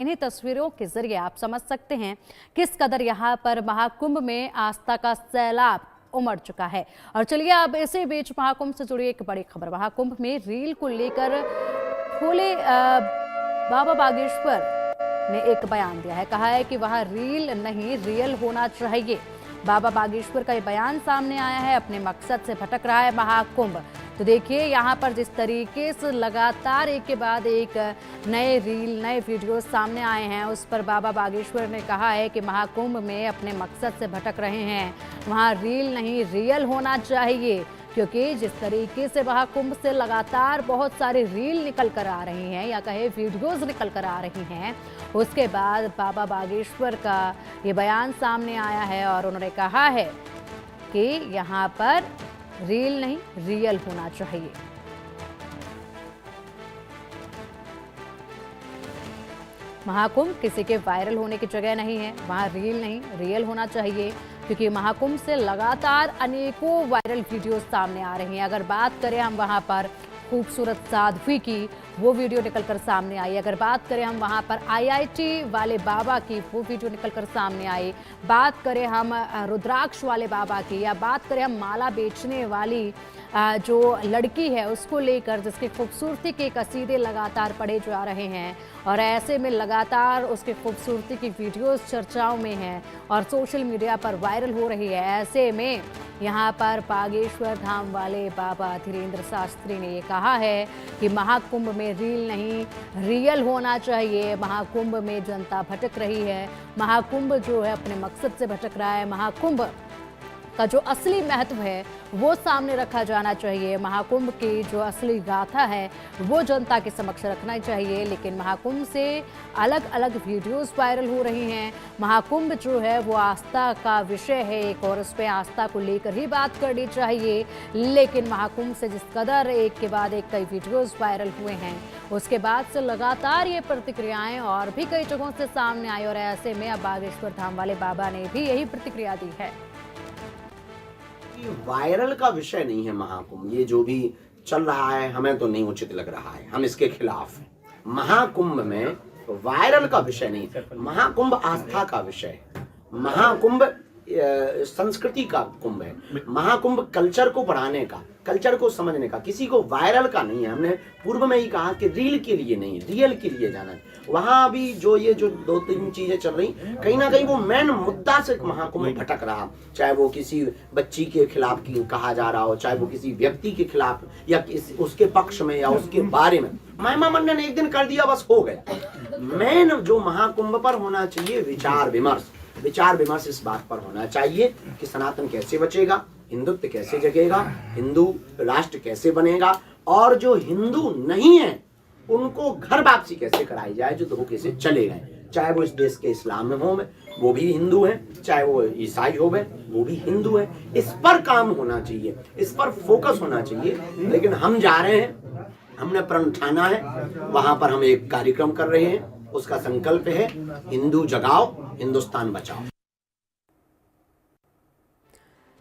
इन्हीं तस्वीरों के जरिए आप समझ सकते हैं किस कदर यहाँ पर महाकुंभ में आस्था का सैलाब उमड़ चुका है। और चलिए अब इसी बीच महाकुंभ से जुड़ी एक बड़ी खबर। महाकुंभ में रील को लेकर भोले बाबा बागेश्वर ने एक बयान दिया है। कहा है कि वह रील नहीं रियल होना चाहिए। बाबा बागेश्वर का ये बयान सामने आया है। अपने मकसद से भटक रहा है महाकुंभ। तो देखिए यहाँ पर जिस तरीके से लगातार एक के बाद एक नए रील नए वीडियो सामने आए हैं, उस पर बाबा बागेश्वर ने कहा है कि महाकुंभ में अपने मकसद से भटक रहे हैं। वहाँ रील नहीं रियल होना चाहिए, क्योंकि जिस तरीके से महाकुंभ से लगातार बहुत सारी रील निकल कर आ रही हैं या कहे वीडियोस निकल कर आ रही हैं, उसके बाद बाबा बागेश्वर का ये बयान सामने आया है और उन्होंने कहा है कि यहाँ पर रील नहीं रियल होना चाहिए। महाकुंभ किसी के वायरल होने की जगह नहीं है। वहाँ रील नहीं रियल होना चाहिए, क्योंकि महाकुंभ से लगातार अनेकों वायरल वीडियोस सामने आ रही हैं। अगर बात करें हम वहाँ पर खूबसूरत साध्वी की, वो वीडियो निकलकर सामने आई। अगर बात करें हम वहाँ पर आईआईटी वाले बाबा की, वो वीडियो निकलकर सामने आई। बात करें हम रुद्राक्ष वाले बाबा की, या बात करें हम माला बेचने वाली जो लड़की है उसको लेकर, जिसकी खूबसूरती के कसीदे लगातार पढ़े जा रहे हैं और ऐसे में लगातार उसकी खूबसूरती की वीडियोस चर्चाओं में हैं और सोशल मीडिया पर वायरल हो रही है। ऐसे में यहाँ पर बागेश्वर धाम वाले बाबा धीरेन्द्र शास्त्री ने ये कहा है कि महाकुंभ में रील नहीं रियल होना चाहिए। महाकुंभ में जनता भटक रही है। महाकुंभ जो है अपने मकसद से भटक रहा है। महाकुंभ का जो असली महत्व है वो सामने रखा जाना चाहिए। महाकुंभ की जो असली गाथा है वो जनता के समक्ष रखना चाहिए। लेकिन महाकुंभ से अलग अलग वीडियोस वायरल हो रही हैं। महाकुंभ जो है वो आस्था का विषय है एक, और उस पर आस्था को लेकर ही बात करनी चाहिए। लेकिन महाकुंभ से जिस कदर एक के बाद एक कई वीडियोस वायरल हुए हैं, उसके बाद से लगातार ये प्रतिक्रियाएं और भी कई जगहों से सामने आई और ऐसे में अब बागेश्वर धाम वाले बाबा ने भी यही प्रतिक्रिया दी है। वायरल का विषय नहीं है महाकुंभ। ये जो भी चल रहा है हमें तो नहीं उचित लग रहा है, हम इसके खिलाफ हैं। महाकुंभ में वायरल का विषय नहीं है। महाकुंभ आस्था का विषय है। महाकुंभ संस्कृति का कुंभ है। महाकुंभ कल्चर को बढ़ाने का, कल्चर को समझने का, किसी को वायरल का नहीं है। हमने पूर्व में ही कहा कि रील के लिए नहीं, रियल के लिए जाना है। वहां अभी जो ये जो दो तीन चीजें चल रही, कहीं ना कहीं वो मेन मुद्दा से महाकुंभ भटक रहा। चाहे वो किसी बच्ची के खिलाफ कहा जा रहा हो, चाहे वो किसी व्यक्ति के खिलाफ या उसके पक्ष में या उसके बारे में। महिमा मंडन ने एक दिन कर दिया, बस हो गया। मेन जो महाकुंभ पर होना चाहिए विचार विमर्श, विचार विमर्श इस बात पर होना चाहिए कि सनातन कैसे बचेगा, हिंदुत्व कैसे जगेगा, हिंदू राष्ट्र कैसे बनेगा, और जो हिंदू नहीं है उनको घर वापसी कैसे कराई जाए जो धोखे से चले गए। चाहे वो इस देश के इस्लाम में हो, वो भी हिंदू हैं, चाहे वो ईसाई हो, वो भी हिंदू हैं। इस पर काम होना चाहिए, इस पर फोकस होना चाहिए। लेकिन हम जा रहे हैं, हमने प्रण ठाना है, वहां पर हम एक कार्यक्रम कर रहे हैं। उसका संकल्प है हिंदू जगाओ, हिंदुस्तान बचाओ।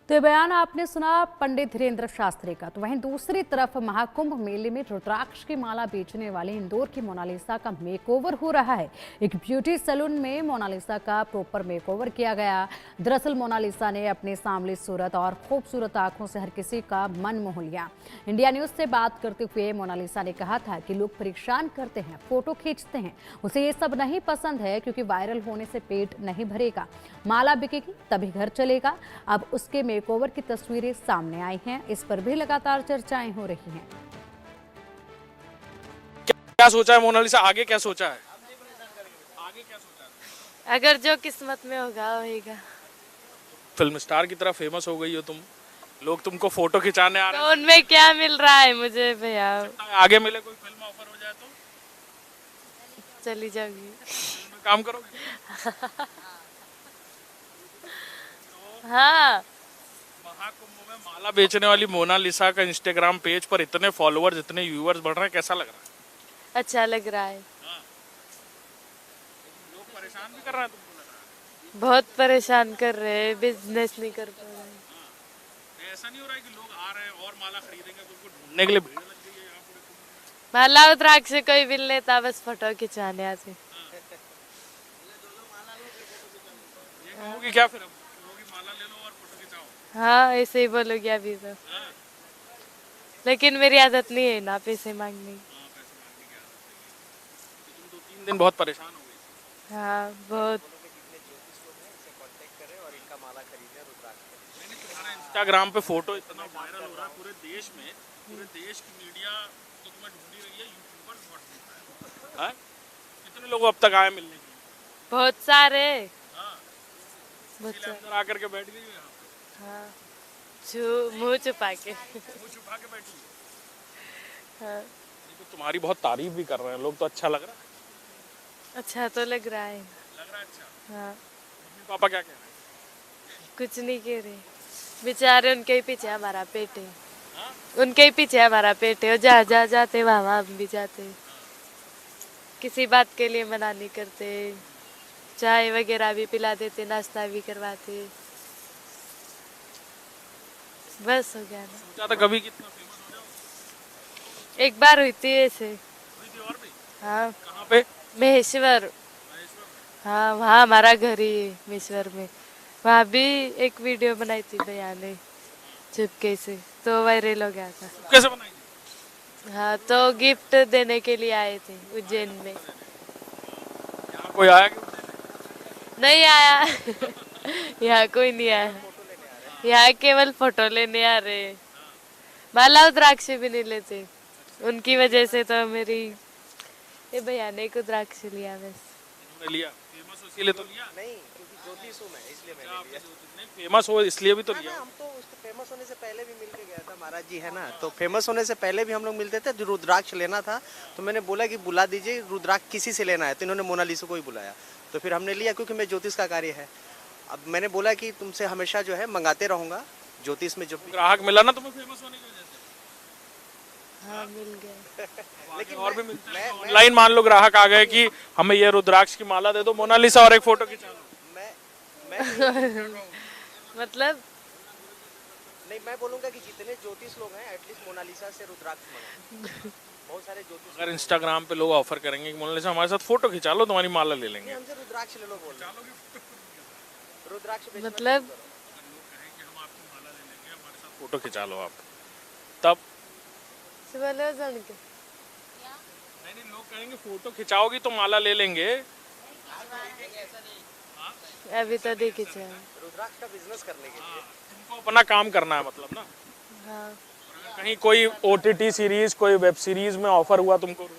तो ये बयान आपने सुना पंडित धीरेन्द्र शास्त्री का। तो वहीं दूसरी तरफ महाकुंभ मेले में रुद्राक्ष की माला बेचने वाले इंदौर की मोनालिसा का मेकओवर हो रहा है। एक ब्यूटी सैलून में मोनालिसा का प्रॉपर मेकओवर किया गया। दरअसल मोनालिसा ने अपने सांवली सूरत और खूबसूरत आंखों से हर किसी का मन मोह लिया। इंडिया न्यूज से बात करते हुए मोनालिसा ने कहा था कि लोग परेशान करते हैं, फोटो खींचते हैं, उसे ये सब नहीं पसंद है, क्योंकि वायरल होने से पेट नहीं भरेगा। माला बिकेगी तभी घर चलेगा। अब उसके मेकओवर की तस्वीरें सामने आई हैं, इस पर भी लगातार चर्चाएं हो रही हैं। क्या सोचा है मोनालिसा, आगे क्या सोचा है? आगे क्या सोचा है? अगर जो किस्मत में होगा होगा। फिल्म स्टार की तरह फेमस हो गई हो तुम, लोग तुमको फोटो खिंचाने आ रहे हैं। तो उनमें क्या मिल रहा है मुझे भैया? आगे मिले कोई फिल्म ऑफर हो जाए तो चली जाऊंगी। काम करोगे? हाँ। महाकुंभ में माला बेचने वाली मोनालिसा का इंस्टाग्राम पेज पर इतने फॉलोअर्स, इतने व्यूअर्स बढ़ रहे हैं, कैसा लग रहा है? अच्छा लग रहा है। हाँ। लोग परेशान भी कर रहे हैं तुमको, लग रहा है? बहुत परेशान कर रहे हैं, बिजनेस नहीं कर पा रहे हैं। हाँ। ऐसा नहीं हो रहा है कि लोग आ रहे हैं और माला खरीदेंगे, उनको ढूंढने के लिए भीड़ लग गई है यहाँ पूरे कुंभ में? माला रुद्राक्ष से कोई बिल लेता, बस फोटो खिंचाने आते। कहोगी क्या फिर? अब कहोगी माला ले लो और फोटो खिंचाओ? हाँ ऐसे ही बोलोगे अभी तो, लेकिन मेरी आदत नहीं है ना पैसे मांगने की। तुम 2-3 दिन बहुत परेशान हो गई। हाँ बहुत। तुम्हारा इंस्टाग्राम पे फोटो इतना वायरल हो रहा है पूरे देश में, पूरे देश की मीडिया तो तुम्हें ढूंढी रही है, यूट्यूबर्स बहुत ढूंढ रहे हैं। कितने लोग अब तक आए मिलने के लिए? बहुत सारे। हाँ, बहुत इसलिए सारे। अंदर आकर के बैठ गई हो यहाँ पे? हाँ मुँह छुपा के। मुंह छुपा के बैठी हो? हाँ तो तुम्हारी बहुत तारीफ भी कर रहे हैं लोग, तो अच्छा लग रहा है? अच्छा तो लग रहा है। लग रहा है अच्छा। हाँ मम्मी पापा क्या कह रहे हैं? कुछ नहीं कह रहे, बेचारे उनके ही पीछे हमारा पेट है। हाँ? उनके ही पीछे हमारा पेट है, जहाँ जहाँ जाते वहाँ हम भी जाते। किसी बात के लिए मना नहीं करते, चाय वगैरह भी पिला देते, नाश्ता भी करवाते। बस हो गया ना। सोचा था कभी कितना फेमस हो जाओ? एक बार हुई थी ऐसे। हुई थी और भी? हाँ कहाँ पे? महेश्वर। महेश्वर में? हाँ वहाँ हमारा घर ही है महेश्वर में। वहाँ भी एक वीडियो बनाई थी भैया ने चुपके से, तो वायरल हो गया था। कैसे बनाई थी? हाँ तो गिफ्ट देने के लिए आए थे उज्जैन में। यहाँ कोई आया कि नहीं आया। यहाँ कोई नहीं आया, यहाँ केवल फोटो लेने आ रहे। माला रुद्राक्ष भी नहीं लेते, उनकी वजह से तो मेरी ये भैया ने रुद्राक्ष लिया बस। इन्होंने लिया? फेमस हो इसलिए तो लिया? नहीं, क्योंकि ज्योतिष हूँ मैं, इसलिए मैंने लिया। नहीं, फेमस हो इसलिए भी तो लिया। हम तो उसके फेमस होने से पहले भी मिलके गया था, महाराज जी है ना, तो फेमस होने से पहले भी हम लोग मिलते थे। रुद्राक्ष लेना था तो मैंने बोला कि बुला दीजिए, रुद्राक्ष किसी से लेना है, तो इन्होंने मोनालिसा को ही बुलाया, तो फिर हमने लिया, क्योंकि मैं ज्योतिष का कार्य है। अब मैंने बोला कि तुमसे हमेशा जो है मंगाते रहूंगा ज्योतिष में, जो ग्राहक मिला ना तुम्हें फेमस होने की वजह से? हाँ मिल गया। लेकिन और भी मिलते हैं ऑनलाइन। मान लो ग्राहक आ गए कि हमें ये रुद्राक्ष की माला दे दो, मोनालिसा और एक फोटो खिंचा लो। मतलब नहीं, मैं बोलूंगा कि जितने ज्योतिष लोग हैं एटलीस्ट मोनालिसा से रुद्राक्ष मंगाओ। बहुत सारे ज्योतिष अगर इंस्टाग्राम पे लोग ऑफर करेंगे कि मोनालिसा हमारे साथ फोटो खिंचा लो, तुम्हारी माला ले लेंगे। हमसे रुद्राक्ष ले लो, बोल रुद्राक्ष बेचना मतलब फोटो खिंचा लो आप, तब सुबह लो जान के। नहीं, लोग कहेंगे फोटो खिंचाओगी तो माला ले लेंगे। अभी तो देखी चाहिए। रुद्राक्ष का बिजनेस करने के लिए तुमको अपना काम करना है मतलब ना। हाँ कहीं कोई OTT सीरीज, कोई वेब सीरीज में ऑफर हुआ तुमको रोल,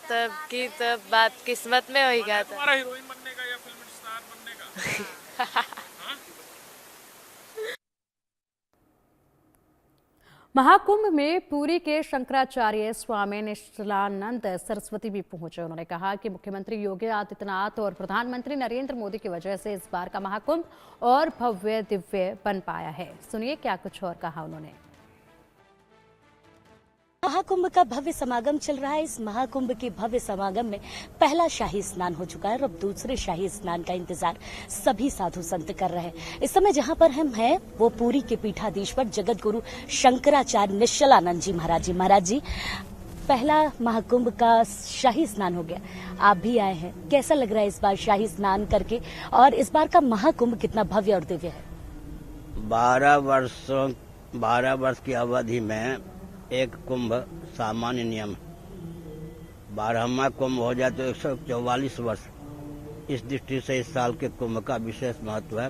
तब की तब बात किस्मत में हो गया था। तुम्हारा हीरोइन बनने का या फिल्म स्टार बनने का? महाकुंभ में पुरी के शंकराचार्य स्वामी निश्चलानंद सरस्वती भी पहुंचे। उन्होंने कहा कि मुख्यमंत्री योगी आदित्यनाथ और प्रधानमंत्री नरेंद्र मोदी की वजह से इस बार का महाकुंभ और भव्य दिव्य बन पाया है। सुनिए क्या कुछ और कहा उन्होंने। महाकुंभ का भव्य समागम चल रहा है। इस महाकुंभ के भव्य समागम में पहला शाही स्नान हो चुका है और अब दूसरे शाही स्नान का इंतजार सभी साधु संत कर रहे हैं। इस समय जहां पर हम हैं वो पुरी के पीठाधीश्वर जगत गुरु शंकराचार्य निश्चलानंद जी महाराज जी। महाराज जी, पहला महाकुंभ का शाही स्नान हो गया, आप भी आए हैं, कैसा लग रहा है इस बार शाही स्नान करके, और इस बार का महाकुंभ कितना भव्य और दिव्य है? 12 वर्ष की अवधि में एक कुंभ सामान्य नियम, 12वां कुंभ हो जाए तो 144 वर्ष। इस दृष्टि से इस साल के कुंभ का विशेष महत्व है।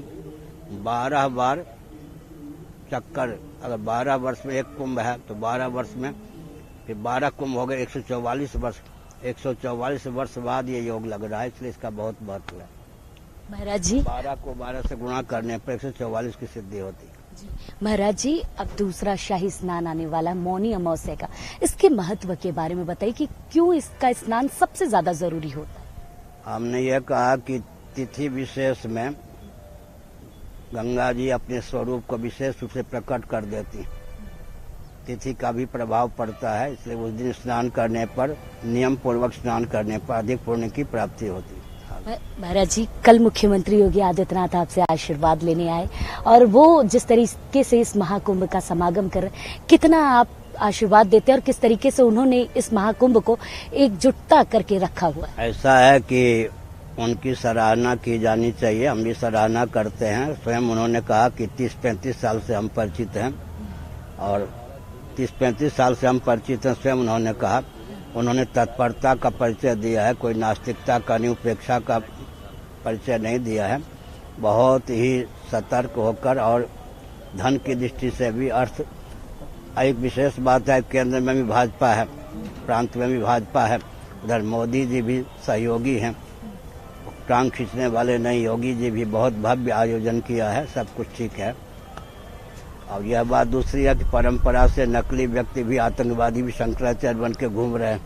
12 बार चक्कर, अगर 12 वर्ष में एक कुंभ है तो 12 वर्ष में फिर 12 कुंभ हो गए, 144 वर्ष। 144 वर्ष बाद ये योग लग रहा है, इसलिए इसका बहुत महत्व है। महाराज जी, 12 को 12 से गुणा करने पर 144 की सिद्धि होती है। महाराज जी, अब दूसरा शाही स्नान आने वाला है, मौनी अमावस्या का, इसके महत्व के बारे में बताइए कि क्यों इसका स्नान सबसे ज्यादा जरूरी होता है? हमने ये कहा कि तिथि विशेष में गंगा जी अपने स्वरूप को विशेष रूप से प्रकट कर देती हैं। तिथि का भी प्रभाव पड़ता है, इसलिए उस दिन स्नान करने पर, नियम पूर्वक स्नान करने पर अधिक पुण्य की प्राप्ति होती है। महाराज जी, कल मुख्यमंत्री योगी आदित्यनाथ आपसे आशीर्वाद लेने आए और वो जिस तरीके से इस महाकुंभ का समागम कर रहे हैं, कितना आप आशीर्वाद देते हैं और किस तरीके से उन्होंने इस महाकुंभ को एकजुटता करके रखा हुआ है? ऐसा है कि उनकी सराहना की जानी चाहिए, हम भी सराहना करते हैं। स्वयं उन्होंने कहा कि 30-35 साल से हम परिचित हैं और 30-35 साल से हम परिचित हैं, स्वयं उन्होंने कहा। उन्होंने तत्परता का परिचय दिया है, कोई नास्तिकता का नहीं, उपेक्षा का परिचय नहीं दिया है। बहुत ही सतर्क होकर और धन की दृष्टि से भी अर्थ, एक विशेष बात है, केंद्र में भी भाजपा है, प्रांत में भी भाजपा है, उधर मोदी जी भी सहयोगी हैं, टांग खींचने वाले नहीं, योगी जी भी बहुत भव्य आयोजन किया है, सब कुछ ठीक है। और यह बात दूसरी है कि परंपरा से नकली व्यक्ति भी, आतंकवादी भी शंकराचार्य बन के घूम रहे हैं।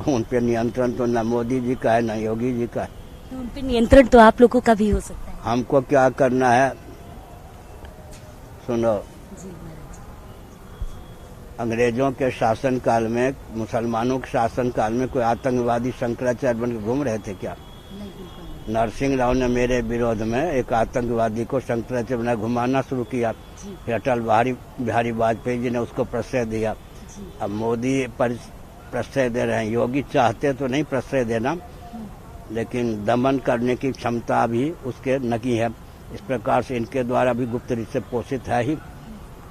उन पे नियंत्रण तो न मोदी जी का है न योगी जी का है। तो उन पे नियंत्रण तो आप लोगों का भी हो सकता है। हमको क्या करना है, सुनो, अंग्रेजों के शासन काल में, मुसलमानों के शासन काल में कोई आतंकवादी शंकराचार्य बन के घूम रहे थे क्या? नरसिंह राव ने मेरे विरोध में एक आतंकवादी को शंकराचार्य बना घुमाना शुरू किया, फिर अटल बिहारी वाजपेयी जी ने उसको प्रश्रय दिया। अब मोदी प्रश्रय दे रहे हैं, योगी चाहते तो नहीं प्रश्रय देना, लेकिन दमन करने की क्षमता भी उसके नकी है। इस प्रकार से इनके द्वारा भी गुप्त रूप से पोषित है ही।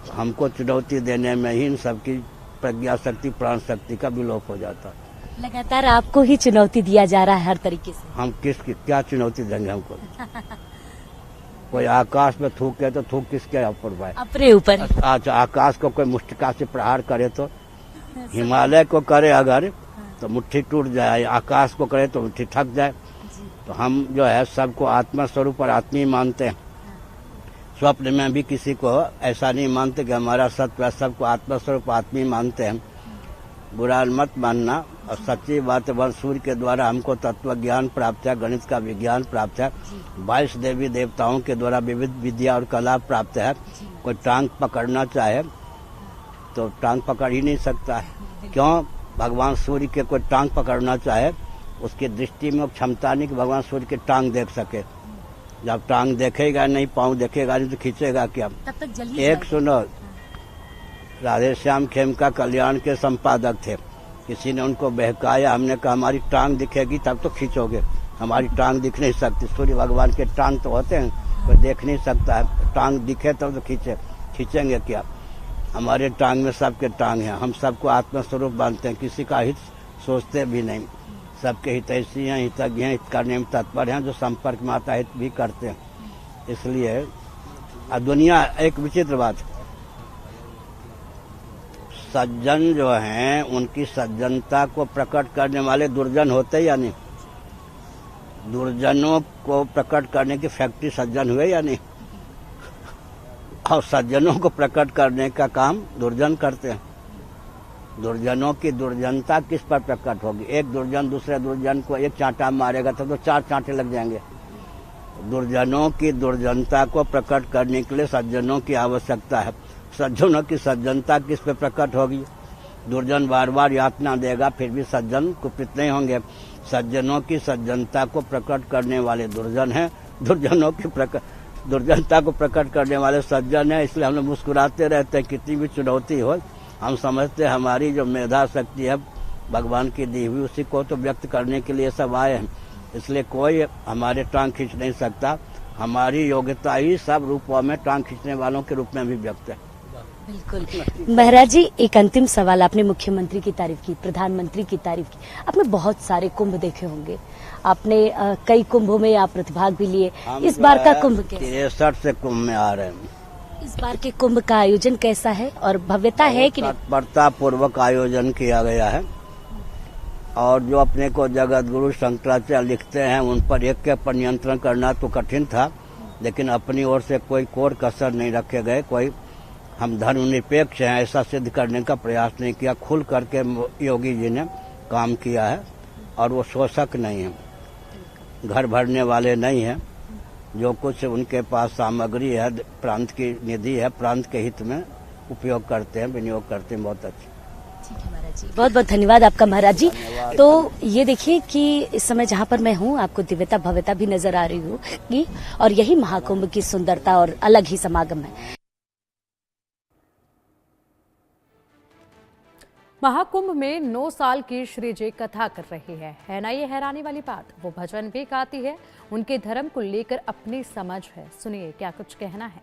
हमको चुनौती देने में ही इन सबकी प्रज्ञा शक्ति, प्राण शक्ति का विलोप हो जाता है। लगातार आपको ही चुनौती दिया जा रहा है हर तरीके से। हम क्या चुनौती देंगे हमको? कोई आकाश में थूके तो थूक किसके ऊपर भाई? अपने ऊपर। अच्छा, आकाश को कोई मुष्टिका से प्रहार करे तो, हिमालय को करे अगर तो मुट्ठी टूट जाए, आकाश को करे तो मुट्ठी थक जाए। तो हम जो है सबको आत्मा स्वरूप और आत्मी मानते हैं। स्वप्न में भी किसी को ऐसा नहीं मानते कि हमारा सत्य है, सबको आत्मा स्वरूप आत्मी मानते हैं। बुरा मत मानना। और सच्ची बात है, सूर्य के द्वारा हमको तत्व ज्ञान प्राप्त है, गणित का विज्ञान प्राप्त है, 22 देवी देवताओं के द्वारा विविध विद्या और कला प्राप्त है। कोई टांग पकड़ना चाहे तो टांग पकड़ ही नहीं सकता है। क्यों? भगवान सूर्य के कोई टांग पकड़ना चाहे, उसकी दृष्टि में क्षमता नहीं कि भगवान सूर्य के टांग देख सके। जब टांग देखेगा नहीं, पाँव देखेगा नहीं तो खींचेगा क्या? तब तक जल्दी। एक सुनो, राधेश्याम खेमका कल्याण के संपादक थे, किसी ने उनको बहकाया, हमने कहा हमारी टांग दिखेगी तब तो खींचोगे, हमारी टांग दिख नहीं सकती। सूर्य भगवान के टांग तो होते हैं, कोई देख नहीं सकता है, टांग दिखे तब तो खींचेंगे क्या? हमारे टांग में सबके टांग हैं, हम सबको आत्मस्वरूप मानते हैं, किसी का हित सोचते भी नहीं, सबके हितैषी हैं, हितज्ञ हैं, हित करने में तत्पर हैं, जो संपर्क में आता हित भी करते हैं। इसलिए दुनिया, एक विचित्र बात, सज्जन जो हैं उनकी सज्जनता को प्रकट करने वाले दुर्जन होते या नहीं? दुर्जनों को प्रकट करने की फैक्ट्री सज्जन हुए या नहीं? और सज्जनों को प्रकट करने का काम दुर्जन करते हैं। दुर्जनों की दुर्जनता किस पर प्रकट होगी? एक दुर्जन दूसरे दुर्जन को एक चांटा मारेगा तो 4 चांटे लग जाएंगे। दुर्जनों की दुर्जनता को प्रकट करने के लिए सज्जनों की आवश्यकता है। सज्जनों की सज्जनता किस पे प्रकट होगी? दुर्जन बार बार यातना देगा फिर भी सज्जन कुपित नहीं होंगे। सज्जनों की सज्जनता को प्रकट करने वाले दुर्जन हैं, दुर्जनों की दुर्जनता को प्रकट करने वाले सज्जन हैं। इसलिए हम लोग मुस्कुराते रहते हैं, कितनी भी चुनौती हो। हम समझते हैं हमारी जो मेधा शक्ति है भगवान की दी हुई, उसी को तो व्यक्त करने के लिए सब आए हैं। इसलिए कोई हमारे टांग खींच नहीं सकता। हमारी योग्यता ही सब रूपों में टांग खींचने वालों के रूप में भी व्यक्त है। बिल्कुल। महाराज जी, एक अंतिम सवाल। आपने मुख्यमंत्री की तारीफ की, प्रधानमंत्री की तारीफ की, आपने बहुत सारे कुंभ देखे होंगे, आपने कई कुंभों में आप प्रतिभाग भी लिए। इस बार का कुंभ कैसा? 63 से कुंभ में आ रहे हैं। इस बार के कुंभ का आयोजन कैसा है और भव्यता है कि नहीं? तत्परता पूर्वक आयोजन किया गया है और जो अपने को जगत गुरु शंकराचार्य लिखते हैं उन पर एक पर नियंत्रण करना तो कठिन था, लेकिन अपनी ओर से कोई कोर कसर नहीं रखे गए। कोई हम धर्मनिरपेक्ष हैं ऐसा सिद्ध करने का प्रयास नहीं किया। खुल करके योगी जी ने काम किया है और वो शोषक नहीं है, घर भरने वाले नहीं हैं। जो कुछ उनके पास सामग्री है, प्रांत की निधि है, प्रांत के हित में उपयोग करते हैं, विनियोग करते हैं। बहुत अच्छी। ठीक है महाराज जी, बहुत बहुत धन्यवाद आपका महाराज जी। तो ये देखिए कि इस समय जहाँ पर मैं हूँ आपको दिव्यता भव्यता भी नजर आ रही होगी और यही महाकुंभ की सुंदरता और अलग ही समागम है। महाकुंभ में 9 साल की श्री जी कथा कर रही है ना ये हैरानी वाली बात। वो भजन भी गाती है, उनके धर्म को लेकर अपनी समझ है। सुनिए क्या कुछ कहना है।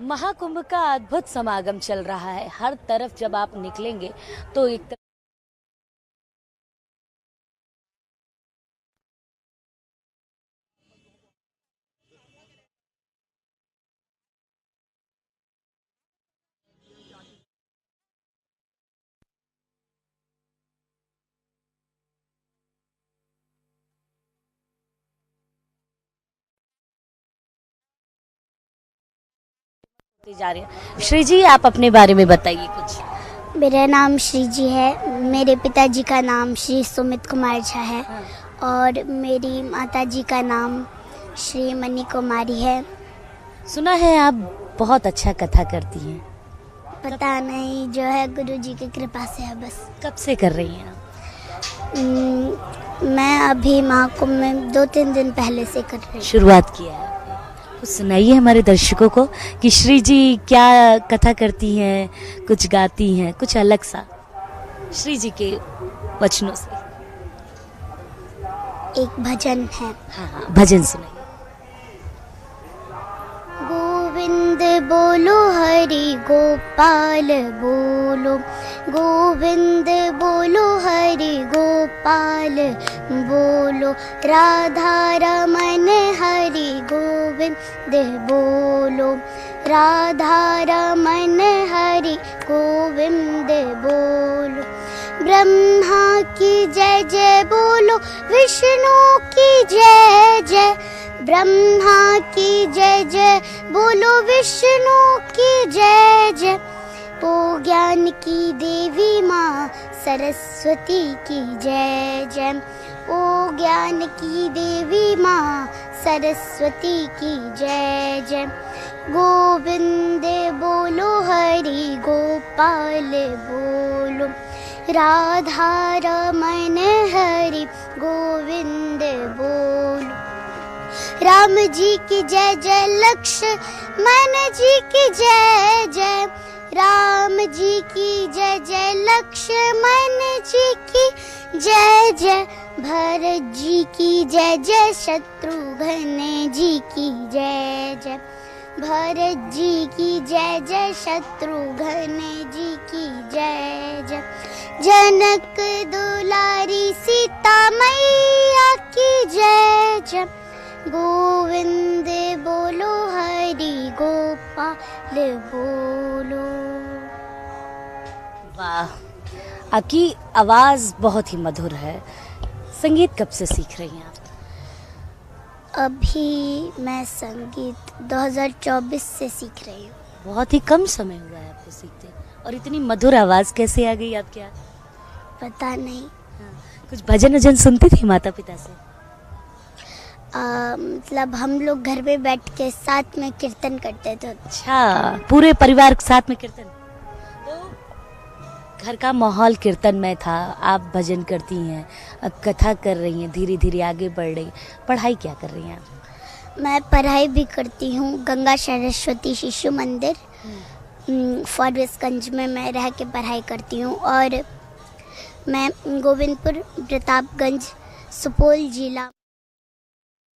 महाकुंभ का अद्भुत समागम चल रहा है। हर तरफ जब आप निकलेंगे तो एक जा रही है। श्री जी, आप अपने बारे में बताइए कुछ। मेरा नाम श्री जी है। मेरे पिताजी का नाम श्री सुमित कुमार झा है और मेरी माताजी का नाम श्री मनी कुमारी है। सुना है आप बहुत अच्छा कथा करती हैं। पता नहीं, जो है गुरु जी की कृपा से है बस। कब से कर रही हैं आप? मैं अभी महाकुंभ में 2-3 दिन पहले से कर रही हूँ। शुरुआत किया है। कुछ सुनाइए हमारे दर्शकों को कि श्री जी क्या कथा करती हैं, कुछ गाती हैं, कुछ अलग सा श्री जी के वचनों से। एक भजन है। हाँ, भजन सुनाइए। गोविंद बोलो हरि गोपाल बोलो, गोविंद बोलो हरि गोपाल बोलो, राधा रमन हरि गोविंद बोलो, राधा रमन हरि गोविंद बोलो। ब्रह्मा की जय जय बोलो, विष्णु की जय जय, ब्रह्मा की जय जय बोलो, विष्णु की जय जय। ओ ज्ञान की देवी माँ सरस्वती की जय जय, ओ ज्ञान की देवी माँ सरस्वती की जय जय। गोविंद बोलो हरि गोपाल बोलो, राधा रमन हरि गोविंद बोलो। राम जी की जय जय, लक्ष्मण जी की जय जय, राम जी की जय जय, लक्ष्मण जी की जय जय, भरत जी की जय जय, शत्रुघ्न जी की जय जय, भरत जी की जय जय, शत्रुघ्न जी की जय जय। जनक दुलारी सीता मैया की जय जय, गोविंद बोलो हरि गोपाल बोलो। वाह, आपकी आवाज बहुत ही मधुर है। संगीत कब से सीख रही हैं आप? अभी मैं संगीत 2024 से सीख रही हूँ। बहुत ही कम समय हुआ है आपको सीखते, और इतनी मधुर आवाज कैसे आ गई आपके यहाँ? पता नहीं। कुछ भजन वजन सुनती थी माता पिता से? मतलब हम लोग घर पे बैठ के साथ में कीर्तन करते थे। अच्छा, पूरे परिवार के साथ में कीर्तन? तो घर का माहौल कीर्तनमय था, आप भजन करती हैं, अब कथा कर रही हैं, धीरे धीरे आगे बढ़ रही। पढ़ाई क्या कर रही हैं आप? मैं पढ़ाई भी करती हूँ गंगा सरस्वती शिशु मंदिर फॉरबिसगंज में मैं रह के पढ़ाई करती हूँ, और मैं गोविंदपुर प्रतापगंज सुपौल जिला